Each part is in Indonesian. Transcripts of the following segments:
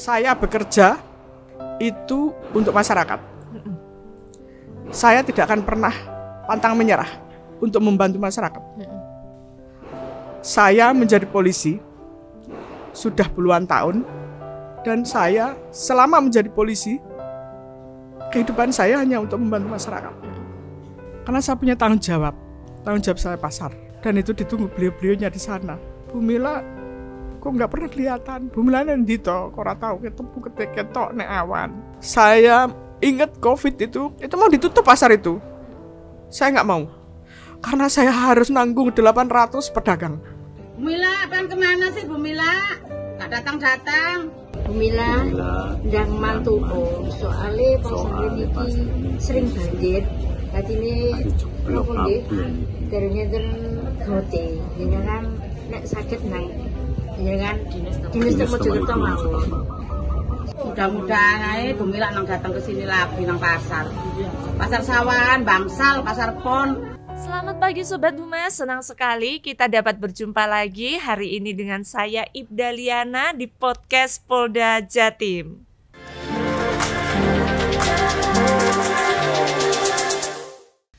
Saya bekerja itu untuk masyarakat. Saya tidak akan pernah pantang menyerah untuk membantu masyarakat. Saya menjadi polisi sudah puluhan tahun, dan saya selama menjadi polisi, kehidupan saya hanya untuk membantu masyarakat. Karena saya punya tanggung jawab saya pasar, dan itu ditunggu beliau-beliaunya di sana. Bu Mila kok nggak pernah kelihatan, Bu Mila nanti toh, kok tahu ketemu ketok nek awan. Saya ingat COVID itu mau ditutup pasar itu. Saya nggak mau, karena saya harus nanggung 800 pedagang. Bu Mila, apaan kemana sih Bu Mila? Nggak datang-datang. Bu Mila ndang mantu soalnya pasar ini sering banjir. Hati ini nopo nggih? Derenge ten gote. Jenengan nek sakit nang jenengan dinas Mojokerto mawon. Mudah-mudahan aja Bu Mila nang datang ke sini lagi nang pasar. Pasar Sawan, Bangsal, Pasar Pon. Selamat pagi Sobat Humas, senang sekali kita dapat berjumpa lagi hari ini dengan saya Ibda Liana di podcast Polda Jatim.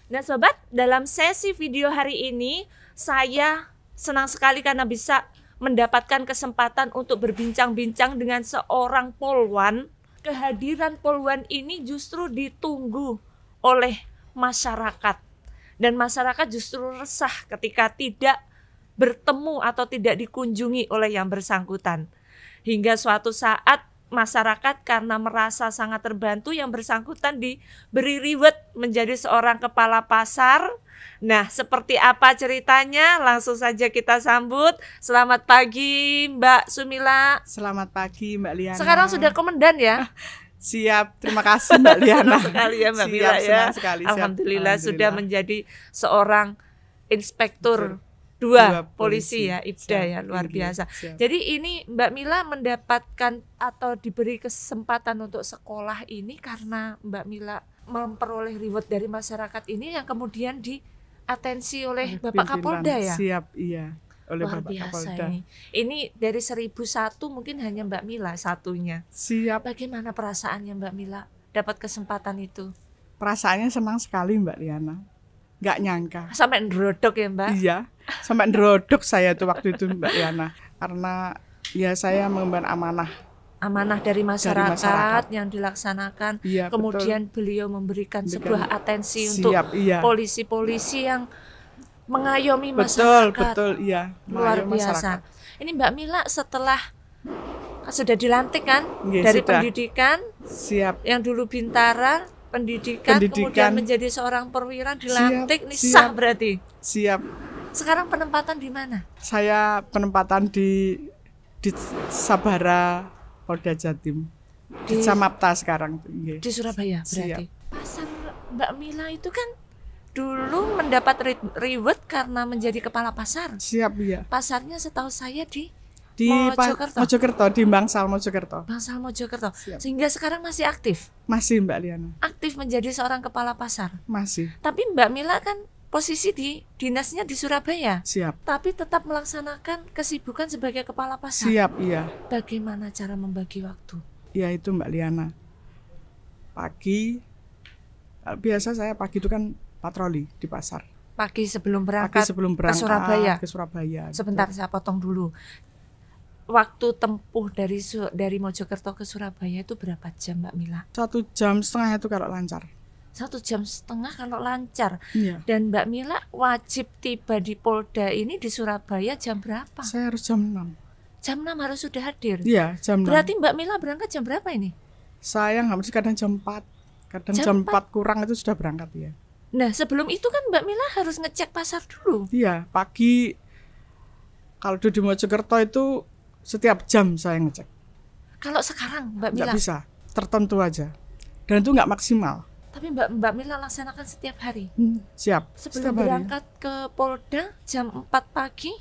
Nah Sobat, dalam sesi video hari ini saya senang sekali karena bisa mendapatkan kesempatan untuk berbincang-bincang dengan seorang polwan. Kehadiran polwan ini justru ditunggu oleh masyarakat. Dan masyarakat justru resah ketika tidak bertemu atau tidak dikunjungi oleh yang bersangkutan. Hingga suatu saat masyarakat karena merasa sangat terbantu yang bersangkutan diberi reward menjadi seorang kepala pasar. Nah, seperti apa ceritanya? Langsung saja kita sambut. Selamat pagi Mbak Sumila. Selamat pagi Mbak Liana. Sekarang sudah komandan ya? Siap, terima kasih Mbak Liana. Sekali ya Mbak Mila ya. Sekali, Alhamdulillah sudah menjadi seorang inspektur dua polisi ya, Ibda ya, luar biasa. Jadi ini Mbak Mila mendapatkan atau diberi kesempatan untuk sekolah ini karena Mbak Mila memperoleh reward dari masyarakat ini yang kemudian diatensi oleh Bapak Kapolda ya. Siap, iya. Oleh luar Bapak biasa Kapolda. Ini dari 1001 mungkin hanya Mbak Mila satunya. Siap. Bagaimana perasaannya Mbak Mila dapat kesempatan itu? Perasaannya senang sekali Mbak Liana. Nggak nyangka. Sampai nerodok ya Mbak? Iya, sampai nerodok saya tuh waktu itu Mbak Liana. Karena ya saya mengemban amanah dari masyarakat yang dilaksanakan. Iya, kemudian betul. beliau memberikan sebuah atensi Siap, untuk iya. polisi-polisi yang mengayomi Betul, masyarakat. iya. Luar biasa. Ini Mbak Mila setelah sudah dilantik kan dari sudah. pendidikan, Siap. yang dulu Bintara, pendidikan, kemudian menjadi seorang perwira dilantik, sah berarti. Siap. Sekarang penempatan di mana? Saya penempatan di Sabara Polda Jatim. Di Samapta sekarang. Di Surabaya berarti. Siap. Pasar Mbak Mila itu kan dulu mendapat reward karena menjadi kepala pasar. Siap, iya. Pasarnya setahu saya di Mojokerto, di Bangsal Mojokerto. Bangsal Mojokerto. Siap. Sehingga sekarang masih aktif. Masih Mbak Liana. Aktif menjadi seorang kepala pasar. Masih. Tapi Mbak Mila kan posisi di dinasnya di Surabaya. Siap. Tapi tetap melaksanakan kesibukan sebagai kepala pasar. Siap, iya. Bagaimana cara membagi waktu? Ya itu Mbak Liana. Pagi, biasa saya pagi itu kan patroli di pasar. Pagi sebelum berangkat ke Surabaya. Ke Surabaya. Sebentar saya potong dulu. Waktu tempuh dari Mojokerto ke Surabaya itu berapa jam Mbak Mila? 1,5 jam itu kalau lancar. 1,5 jam kalau lancar. Iya. Dan Mbak Mila wajib tiba di Polda ini di Surabaya jam berapa? Saya harus jam 6. Jam 6 harus sudah hadir? Iya, jam 6. Berarti Mbak Mila berangkat jam berapa ini? Saya nggak mesti, kadang jam 4. Kadang jam 4 kurang itu sudah berangkat ya. Nah sebelum itu kan Mbak Mila harus ngecek pasar dulu. Iya, pagi kalau di Mojokerto itu setiap jam saya ngecek. Kalau sekarang Mbak Mila? Nggak bisa, tertentu aja. Dan itu nggak maksimal. Tapi Mbak Mila laksanakan setiap hari? Siap. Sebelum berangkat ke Polda jam 4 pagi,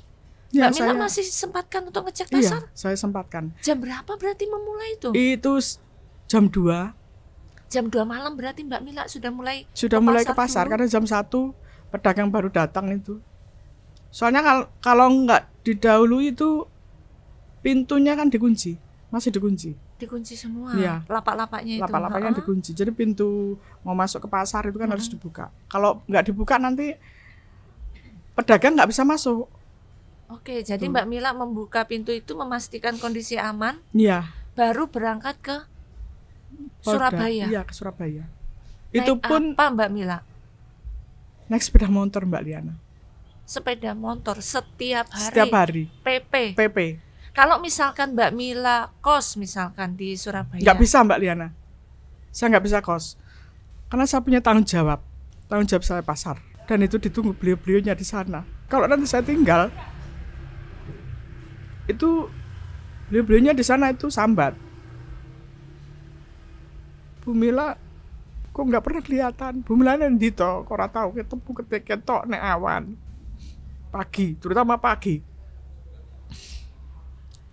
ya, Mbak Mila masih sempatkan untuk ngecek pasar? Iya, saya sempatkan. Jam berapa berarti memulai itu? Itu jam 2. Jam 2 malam berarti Mbak Mila sudah mulai ke pasar karena jam 1 pedagang baru datang itu. Soalnya kalau nggak didahului itu pintunya kan dikunci. masih dikunci. Dikunci semua. Iya. Lapak-lapaknya itu. Lapak-lapaknya dikunci. Jadi pintu mau masuk ke pasar itu kan harus dibuka. Kalau nggak dibuka nanti pedagang nggak bisa masuk. Oke, jadi Mbak Mila membuka pintu itu memastikan kondisi aman, Iya. baru berangkat ke Polda. Surabaya. Iya, ke Surabaya. Naik Itu pun apa Mbak Mila? naik sepeda motor Mbak Liana. Sepeda motor setiap hari. Setiap hari. PP. PP. Kalau misalkan Mbak Mila kos misalkan di Surabaya. Nggak bisa Mbak Liana. Saya nggak bisa kos. Karena saya punya tanggung jawab. Tanggung jawab saya pasar. Dan itu ditunggu beliau-beliaunya di sana. Kalau nanti saya tinggal, itu beliau-beliaunya di sana itu sambat. Bu Mila kok nggak pernah kelihatan. Bu Mila nanti toh, kok ora tahu ketemu ketok nek awan. Pagi, terutama pagi.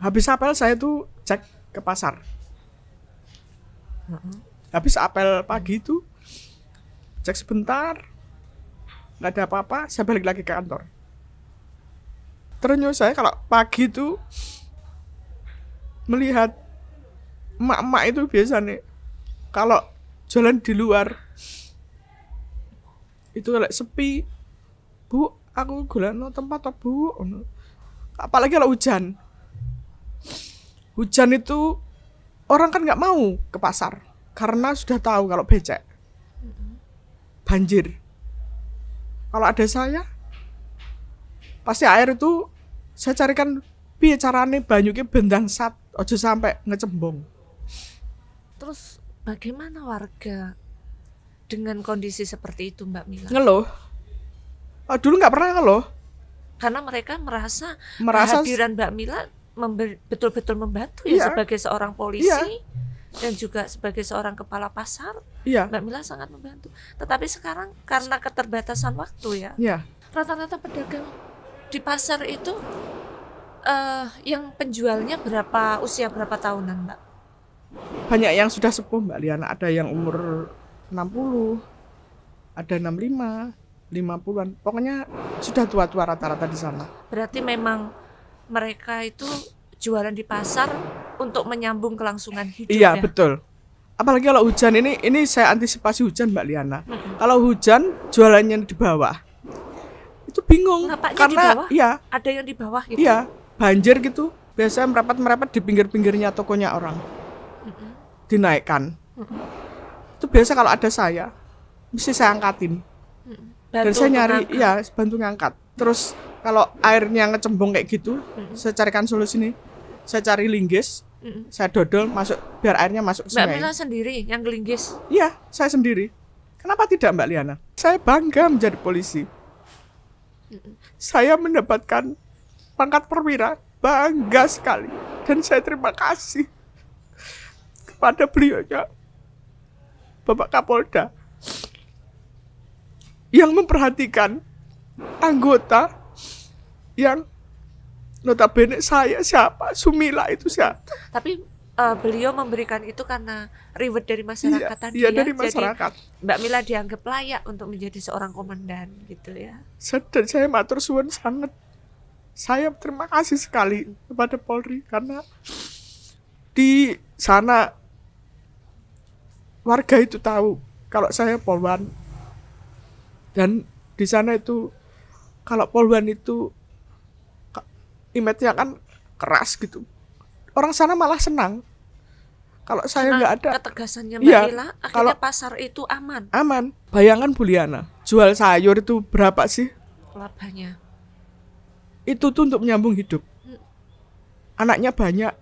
Habis apel saya tuh cek ke pasar. Habis apel pagi itu cek sebentar, nggak ada apa-apa, saya balik lagi ke kantor. Terus saya kalau pagi itu melihat emak-emak itu biasa nih, kalau jalan di luar itu kayak sepi, Bu, aku golekno tempat toh, Bu. Apalagi kalau hujan. Hujan itu orang kan nggak mau ke pasar karena sudah tahu kalau becek, banjir. Kalau ada saya, pasti air itu saya carikan piye carane banyu ki bendang sat, ojo sampai ngecembong. Terus bagaimana warga dengan kondisi seperti itu Mbak Mila? Ngeluh. Oh, dulu nggak pernah ngeluh. Karena mereka merasa Merasa kehadiran Mbak Mila betul-betul membantu Iya. ya sebagai seorang polisi Iya. dan juga sebagai seorang kepala pasar. Iya, Mbak Mila sangat membantu. Tetapi sekarang karena keterbatasan waktu ya, iya. rata-rata pedagang di pasar itu yang penjualnya usia berapa tahunan Mbak? Banyak yang sudah sepuh Mbak Liana, ada yang umur 60, ada 65, 50-an. Pokoknya sudah tua-tua rata-rata di sana. Berarti memang mereka itu jualan di pasar untuk menyambung kelangsungan hidup Iya, ya? betul. Apalagi kalau hujan ini saya antisipasi hujan Mbak Liana. Kalau hujan jualannya di bawah. Itu bingung Lapaknya karena di bawah? iya, Ada yang di bawah gitu? iya, banjir gitu. Biasanya merapat-merapat di pinggir-pinggirnya tokonya orang. Dinaikkan. Itu biasa kalau ada saya, mesti saya angkatin. Dan Bantu saya untuk nyari, ngangkat. iya, bantu ngangkat. Terus kalau airnya ngecembung kayak gitu, saya carikan solusi nih. Saya cari linggis, saya dodol masuk biar airnya masuk ke Mbak sungai. Mila sendiri yang gelinggis. Iya, saya sendiri. Kenapa tidak Mbak Liana? Saya bangga menjadi polisi. Saya mendapatkan pangkat perwira, bangga sekali. Dan saya terima kasih kepada beliaunya, Bapak Kapolda, yang memperhatikan anggota yang notabene saya siapa, Sumila itu siapa. Tapi beliau memberikan itu karena reward dari masyarakat tadi Iya, ya. dari masyarakat. Jadi Mbak Mila dianggap layak untuk menjadi seorang komandan gitu ya. Dan saya matur suwun sangat. Saya terima kasih sekali kepada Polri karena di sana warga itu tahu kalau saya polwan. Dan di sana itu kalau polwan itu image-nya kan keras gitu. Orang sana malah senang. Kalau saya nggak ada, Ketegasannya Mbak Iya, Mila, akhirnya kalau- pasar itu aman aman. Bayangkan Bu Liana, jual sayur itu berapa sih? labanya. Itu tuh untuk menyambung hidup. Anaknya banyak,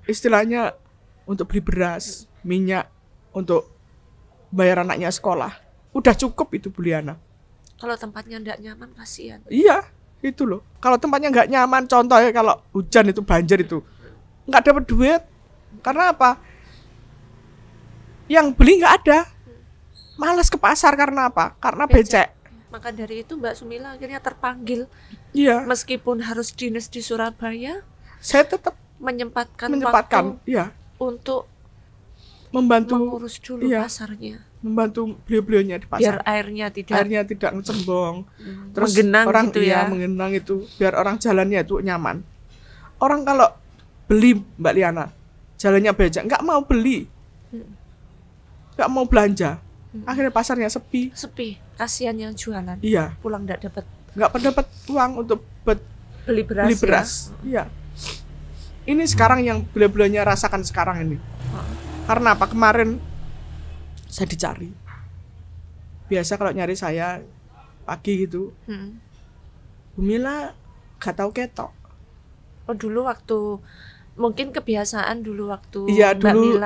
istilahnya untuk beli beras, minyak, untuk bayar anaknya sekolah. Udah cukup itu Bu Liana. Kalau tempatnya tidak nyaman kasihan. Iya, itu loh. Kalau tempatnya nggak nyaman, contohnya kalau hujan itu banjir itu, nggak dapat duit. Karena apa? Yang beli nggak ada. Malas ke pasar karena apa? Karena becek. Maka dari itu Mbak Sumila akhirnya terpanggil. Iya, Meskipun harus dinas di Surabaya, saya tetap menyempatkan menyempatkan, waktu iya, untuk membantu, mengurus dulu iya, pasarnya. membantu beliau-beliaunya di Biar pasar. airnya tidak Tidak ngecembong. Terus menggenang orang gitu ya. menggenang itu biar orang jalannya itu nyaman. Orang kalau beli Mbak Liana jalannya becek, nggak mau beli, nggak mau belanja. Akhirnya pasarnya sepi. Sepi, kasihan yang jualan. Iya, Pulang nggak dapat uang untuk beli beras. beli beras. Iya. Ini sekarang yang beliau-beliaunya rasakan sekarang ini. Karena apa? Kemarin saya dicari. Biasa kalau nyari saya pagi gitu, Bu Mila gak tahu ketok. Oh dulu waktu mungkin kebiasaan dulu waktu Iya, dulu.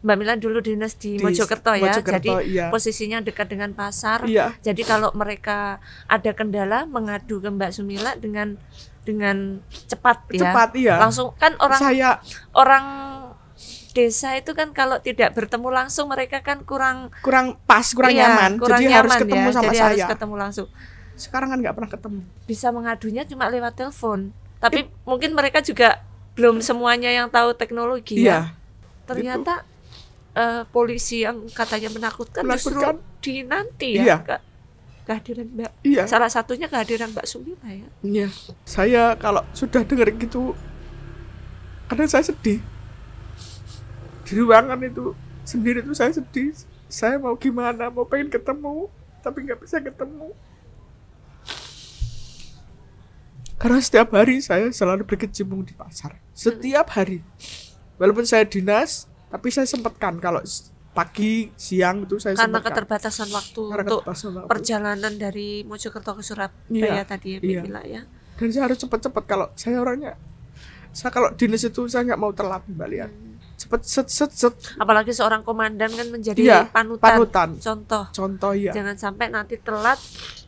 Mbak Mila dulu dinas di Di Mojokerto ya. Mojokerto, Jadi iya. posisinya dekat dengan pasar. Iya. Jadi kalau mereka ada kendala mengadu ke Mbak Sumila dengan cepat ya. Cepat, iya. Langsung kan orang desa itu kan kalau tidak bertemu langsung mereka kan kurang iya, nyaman. kurang Jadi nyaman harus ketemu ya. sama Jadi saya. harus ketemu langsung. Sekarang kan nggak pernah ketemu. Bisa mengadunya cuma lewat telepon. Tapi mungkin mereka juga belum semuanya yang tahu teknologi ya. Iya. Ternyata polisi yang katanya menakutkan justru dinanti ya. Iya. Kehadiran Mbak. Iya. Salah satunya kehadiran Mbak Sumila ya. Iya. Saya kalau sudah dengar gitu, kadang saya sedih. Di ruangan itu sendiri tuh saya sedih. Saya mau gimana, mau pengen ketemu, tapi nggak bisa ketemu. Karena setiap hari saya selalu berkecimpung di pasar. Setiap hari. Walaupun saya dinas, tapi saya sempatkan kalau pagi, siang itu saya Karena sempatkan. keterbatasan waktu untuk perjalanan dari Mojokerto ke Surabaya tadi ya, Bila ya. Dan saya harus cepat-cepat kalau saya orangnya. Saya kalau dinas itu saya nggak mau telat, Mbak Lian. Cepet set. Apalagi seorang komandan kan menjadi panutan. Contoh iya. Jangan sampai nanti telat,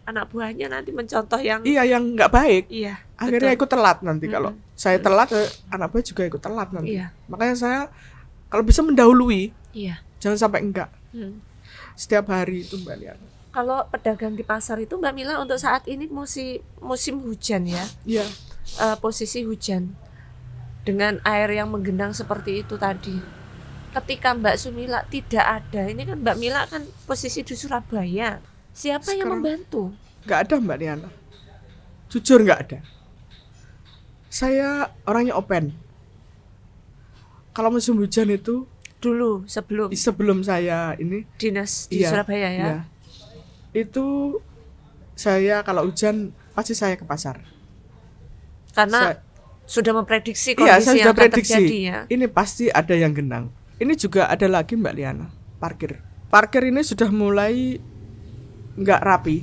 anak buahnya nanti mencontoh yang yang nggak baik. Iya. Akhirnya betul. ikut telat nanti. Kalau saya telat, anak buah juga ikut telat nanti. Iya. Makanya saya kalau bisa mendahului, Iya. jangan sampai enggak. Setiap hari itu, Mbak Lian. Kalau pedagang di pasar itu Mbak Mila untuk saat ini musim hujan ya. Iya. Posisi hujan dengan air yang menggenang seperti itu tadi. Ketika Mbak Sumila tidak ada, ini kan Mbak Mila kan posisi di Surabaya. Siapa yang membantu? Nggak ada, Mbak Liana. Jujur nggak ada. Saya orangnya open. Kalau musim hujan itu Dulu sebelum saya ini dinas di Surabaya ya. Iya. Itu saya kalau hujan pasti saya ke pasar. Karena sudah memprediksi kondisi saya yang sudah akan prediksi. terjadi ya. Ini pasti ada yang genang. Ini juga ada lagi, Mbak Liana, parkir ini sudah mulai nggak rapi,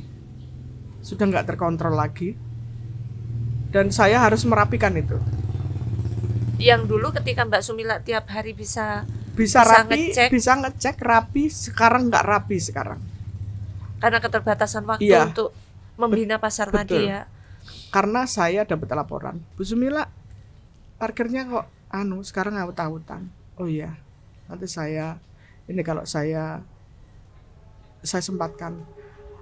sudah nggak terkontrol lagi, dan saya harus merapikan itu. Yang dulu ketika Mbak Sumila tiap hari bisa rapi, ngecek. bisa ngecek rapi, sekarang nggak rapi sekarang. Karena keterbatasan waktu untuk membina pasar tadi ya. Karena saya dapat laporan, Bu Sumila parkirnya kok sekarang awut-awutan. Oh iya, nanti kalau saya sempatkan.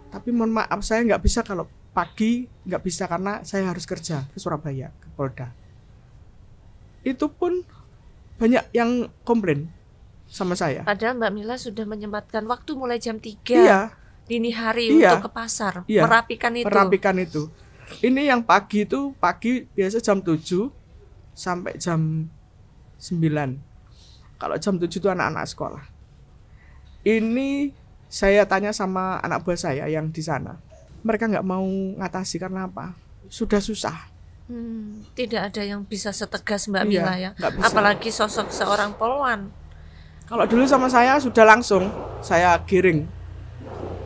Tapi mohon maaf, saya nggak bisa kalau pagi, nggak bisa karena saya harus kerja ke Surabaya, ke Polda. Itu pun banyak yang komplain sama saya. Padahal Mbak Mila sudah menyempatkan waktu mulai jam 3 dini hari untuk ke pasar, merapikan itu. Ini yang pagi biasa jam 7 sampai jam 9. Kalau jam 7 itu anak-anak sekolah. Ini saya tanya sama anak buah saya yang di sana. Mereka nggak mau ngatasi karena apa? Sudah susah. Tidak ada yang bisa setegas Mbak Mila ya. Apalagi sosok seorang polwan. Kalau dulu sama saya sudah langsung saya giring.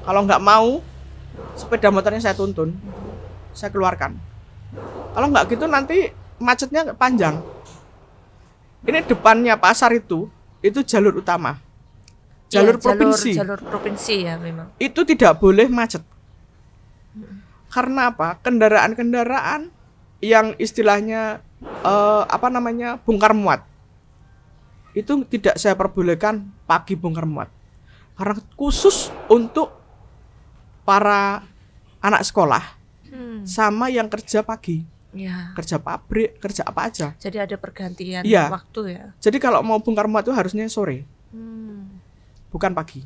Kalau nggak mau, sepeda motornya saya tuntun, saya keluarkan. Kalau nggak gitu nanti macetnya panjang. Ini depannya pasar itu jalur utama, jalur provinsi ya memang. Itu tidak boleh macet. Karena apa? Kendaraan yang istilahnya bongkar muat itu tidak saya perbolehkan pagi bongkar muat, karena khusus untuk para anak sekolah sama yang kerja pagi, kerja pabrik, kerja apa aja. Jadi ada pergantian waktu ya. Jadi kalau mau bongkar muat itu harusnya sore, bukan pagi.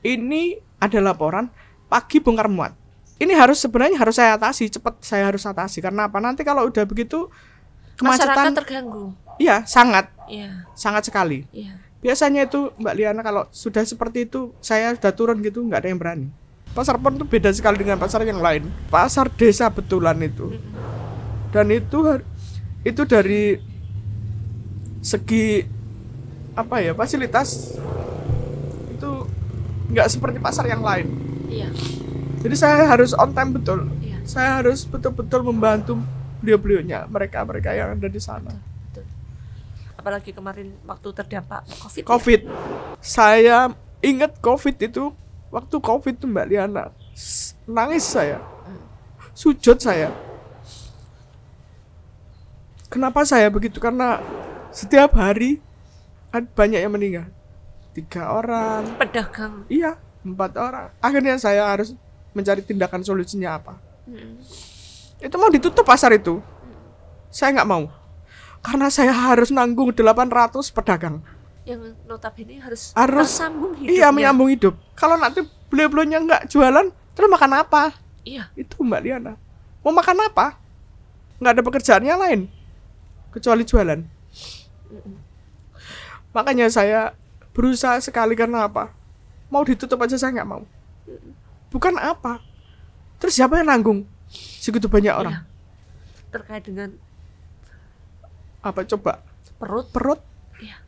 Ini ada laporan pagi bongkar muat. Ini sebenarnya harus saya atasi, cepat saya harus atasi. Karena apa? Nanti kalau udah begitu kemacetan, masyarakat terganggu. Iya, sangat Iya, sekali. iya. Biasanya itu Mbak Liana kalau sudah seperti itu, saya sudah turun gitu nggak ada yang berani. Pasar Pon itu beda sekali dengan pasar yang lain. Pasar desa betulan itu. Dan itu dari segi apa ya, fasilitas itu nggak seperti pasar yang lain. Iya. Jadi saya harus on time betul. Iya. Saya harus betul-betul membantu beliau-beliaunya, mereka yang ada di sana. Betul. Apalagi kemarin waktu terdampak COVID. COVID. Saya ingat COVID itu, waktu COVID itu Mbak Liana, nangis saya, sujud saya. Kenapa saya begitu? Karena setiap hari banyak yang meninggal. 3 orang. Pedagang. Iya, 4 orang. Akhirnya saya harus mencari tindakan solusinya apa. Itu mau ditutup pasar itu. Saya nggak mau. Karena saya harus nanggung 800 pedagang. Yang notabene harus Tersambung hidupnya. Iya, menyambung hidup. Kalau nanti beliau-beliaunya nggak jualan, terus makan apa? Iya. Itu Mbak Liana. Mau makan apa? Nggak ada pekerjaannya lain kecuali jualan. Makanya saya berusaha sekali, karena apa? Mau ditutup aja saya nggak mau. Bukan apa? Terus siapa yang nanggung? Segitu banyak orang. Iya. Terkait dengan Apa coba? perut. Iya.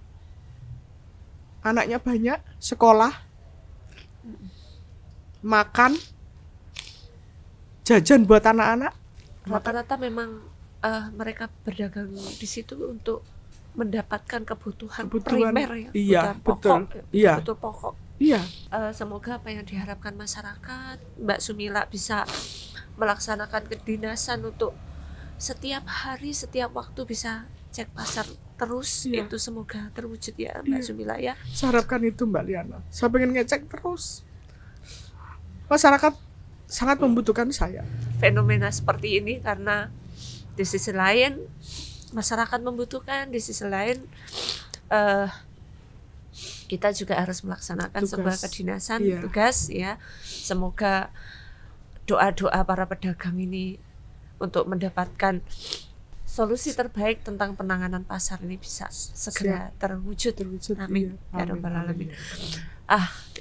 Anaknya banyak, sekolah, makan, jajan buat anak-anak. Rata-rata memang mereka berdagang di situ untuk mendapatkan kebutuhan primer ya. Iya, kebutuhan betul. pokok, Iya. betul pokok. Iya. Semoga apa yang diharapkan masyarakat, Mbak Sumila bisa melaksanakan kedinasan untuk setiap hari, setiap waktu bisa cek pasar terus. Iya. Itu semoga terwujud ya Mbak Iya. Sumila ya. Saya harapkan itu Mbak Liana. Saya pengen ngecek terus. Masyarakat sangat membutuhkan saya. Fenomena seperti ini karena di sisi lain masyarakat membutuhkan, di sisi lain kita juga harus melaksanakan Tugas. sebuah kedinasan, Iya. tugas ya. Semoga doa-doa para pedagang ini untuk mendapatkan solusi terbaik tentang penanganan pasar ini bisa segera terwujud. Amin. Ya Rabbal Alamin.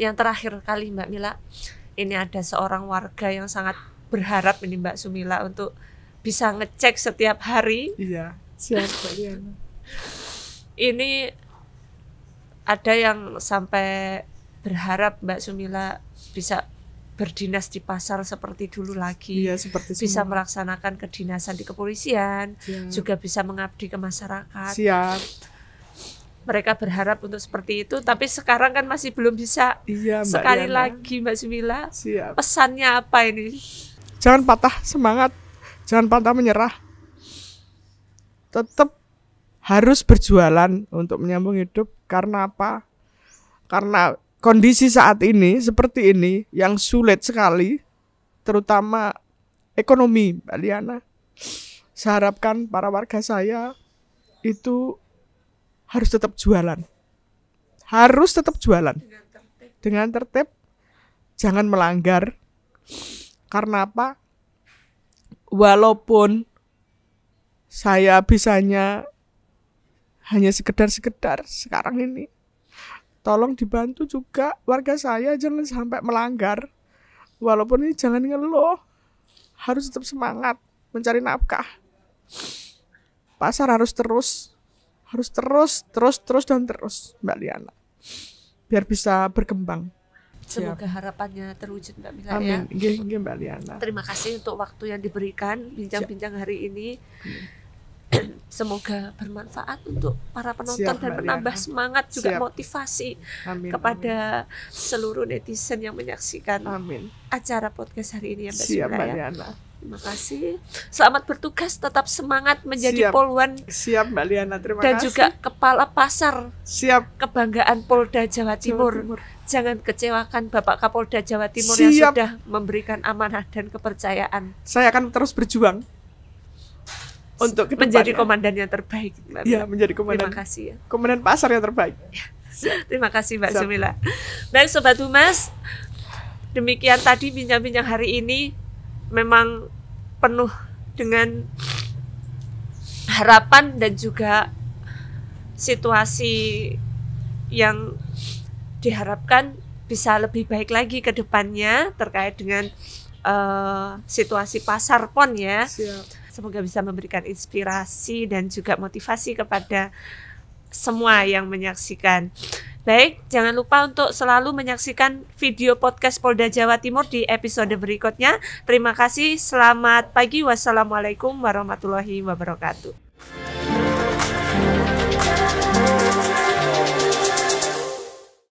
Yang terakhir kali Mbak Mila, ini ada seorang warga yang sangat berharap ini Mbak Sumila untuk bisa ngecek setiap hari. Iya, siap Mbak Liana. Ini ada yang sampai berharap Mbak Sumila bisa berdinas di pasar seperti dulu lagi. Iya, seperti Bisa semua. melaksanakan kedinasan di kepolisian, Siap. juga bisa mengabdi ke masyarakat. Siap. Mereka berharap untuk seperti itu, tapi sekarang kan masih belum bisa. Iya, Mbak Sekali Liana. lagi Mbak Sumila, Siap. pesannya apa ini? Jangan patah semangat, jangan patah menyerah. Tetap harus berjualan untuk menyambung hidup. Karena apa? Karena kondisi saat ini seperti ini yang sulit sekali, terutama ekonomi, Mbak Liana. Saya harapkan para warga saya itu harus tetap jualan. Harus tetap jualan. Dengan tertib, jangan melanggar. Karena apa? Walaupun saya bisanya hanya sekedar sekarang ini, tolong dibantu juga warga saya jangan sampai melanggar. Walaupun ini jangan ngeluh, harus tetap semangat mencari nafkah. Pasar harus terus Mbak Liana, biar bisa berkembang. Semoga harapannya terwujud Mbak Mila ya. Amin. Nggih, Mbak Liana. Terima kasih untuk waktu yang diberikan bincang-bincang hari ini. Semoga bermanfaat untuk para penonton Siap, dan Mbak menambah Liana. semangat juga Siap. motivasi Amin. kepada seluruh netizen yang menyaksikan Amin. acara podcast hari ini ya Mbak Siap, Sumila Mbak ya. Liana. Terima kasih. Selamat bertugas, tetap semangat menjadi Siap. poluan Siap, Mbak Liana. Terima dan kasih. juga kepala pasar Siap. kebanggaan Polda Jawa Timur. Timur. Jangan kecewakan Bapak Kapolda Jawa Timur yang Siap. sudah memberikan amanah dan kepercayaan Saya akan terus berjuang untuk menjadi kedepannya. komandan yang terbaik. Mbak Iya, Mila. menjadi Terima komandan kasih ya. komandan pasar yang terbaik. Terima kasih Mbak Siap. Sumila. Baik Sobat Humas, demikian tadi bincang-bincang hari ini memang penuh dengan harapan dan juga situasi yang diharapkan bisa lebih baik lagi ke depannya terkait dengan situasi pasar PON ya. Siap. Semoga bisa memberikan inspirasi dan juga motivasi kepada semua yang menyaksikan. Baik, jangan lupa untuk selalu menyaksikan video podcast Polda Jawa Timur di episode berikutnya. Terima kasih, selamat pagi, wassalamualaikum warahmatullahi wabarakatuh.